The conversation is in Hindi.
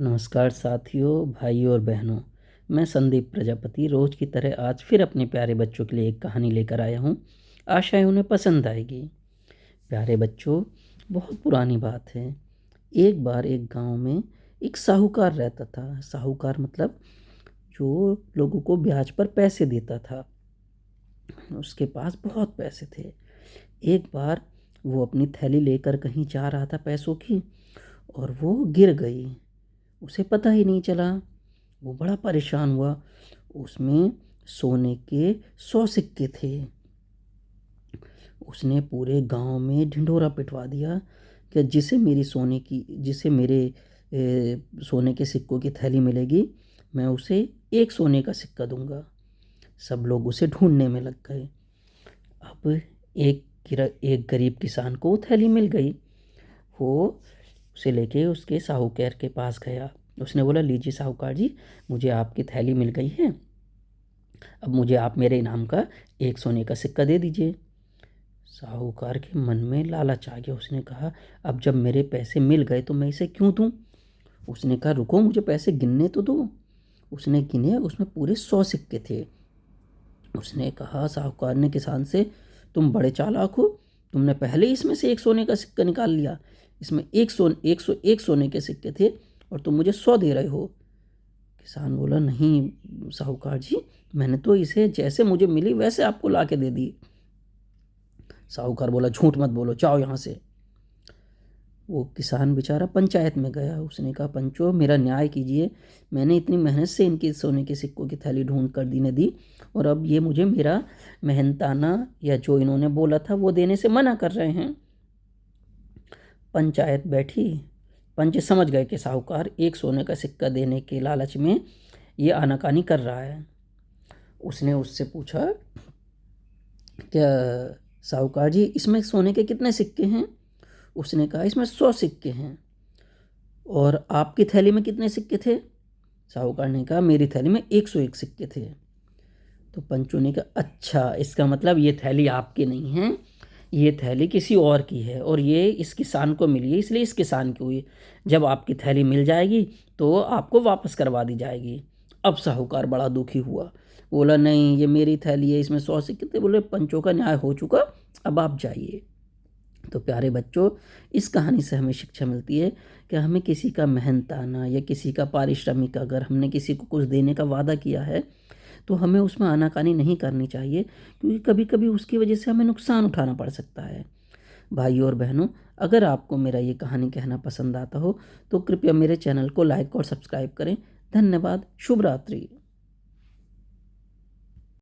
नमस्कार साथियों, भाइयों और बहनों। मैं संदीप प्रजापति रोज़ की तरह आज फिर अपने प्यारे बच्चों के लिए एक कहानी लेकर आया हूँ। आशा है उन्हें पसंद आएगी। प्यारे बच्चों, बहुत पुरानी बात है। एक बार एक गांव में एक साहूकार रहता था। साहूकार मतलब जो लोगों को ब्याज पर पैसे देता था। उसके पास बहुत पैसे थे। एक बार वो अपनी थैली लेकर कहीं जा रहा था पैसों की, और वो गिर गई। उसे पता ही नहीं चला। वो बड़ा परेशान हुआ। उसमें सोने के 100 सिक्के थे। उसने पूरे गांव में ढिंढोरा पिटवा दिया कि जिसे मेरे सोने के सिक्कों की थैली मिलेगी, मैं उसे एक सोने का सिक्का दूंगा। सब लोग उसे ढूंढने में लग गए। अब एक गरीब किसान को वो थैली मिल गई। वो उसे लेके उसके साहूकार के पास गया। उसने बोला, लीजिए साहूकार जी, मुझे आपकी थैली मिल गई है। अब मुझे आप मेरे इनाम का एक सोने का सिक्का दे दीजिए। साहूकार के मन में लालच आ गया। उसने कहा, अब जब मेरे पैसे मिल गए तो मैं इसे क्यों दूं। उसने कहा, रुको, मुझे पैसे गिनने तो दो। उसने गिने, उसमें पूरे 100 सिक्के थे। उसने कहा, साहूकार ने किसान से, तुम बड़े चालाक हो, तुमने पहले ही इसमें से एक सोने का सिक्का निकाल लिया। इसमें एक सोने के सिक्के थे और तुम मुझे 100 दे रहे हो। किसान बोला, नहीं साहूकार जी, मैंने तो इसे जैसे मुझे मिली वैसे आपको ला के दे दी। साहूकार बोला, झूठ मत बोलो, जाओ यहाँ से। वो किसान बेचारा पंचायत में गया। उसने कहा, पंचो, मेरा न्याय कीजिए। मैंने इतनी मेहनत से इनकी सोने के सिक्कों की थैली ढूंढ कर दी ने दी, और अब ये मुझे मेरा मेहनताना या जो इन्होंने बोला था वो देने से मना कर रहे हैं। पंचायत बैठी। पंच समझ गए कि साहूकार एक सोने का सिक्का देने के लालच में ये आनाकानी कर रहा है। उसने उससे पूछा, क्या साहूकार जी, इसमें सोने के कितने सिक्के हैं। उसने कहा, इसमें 100 सिक्के हैं। और आपकी थैली में कितने सिक्के थे। साहूकार ने कहा, मेरी थैली में 101 सिक्के थे। तो पंचों ने कहा, अच्छा, इसका मतलब ये थैली आपकी नहीं है, ये थैली किसी और की है, और ये इस किसान को मिली है, इसलिए इस किसान की हुई। जब आपकी थैली मिल जाएगी तो आपको वापस करवा दी जाएगी। अब साहूकार बड़ा दुखी हुआ। बोला, नहीं, ये मेरी थैली है, इसमें 100 सिक्के थे। बोले, पंचों का न्याय हो चुका, अब आप जाइए। तो प्यारे बच्चों, इस कहानी से हमें शिक्षा मिलती है कि हमें किसी का मेहनताना या किसी का पारिश्रमिक, अगर हमने किसी को कुछ देने का वादा किया है तो हमें उसमें आनाकानी नहीं करनी चाहिए, क्योंकि कभी कभी उसकी वजह से हमें नुकसान उठाना पड़ सकता है। भाइयों और बहनों, अगर आपको मेरा ये कहानी कहना पसंद आता हो तो कृपया मेरे चैनल को लाइक और सब्सक्राइब करें। धन्यवाद। शुभ रात्रि।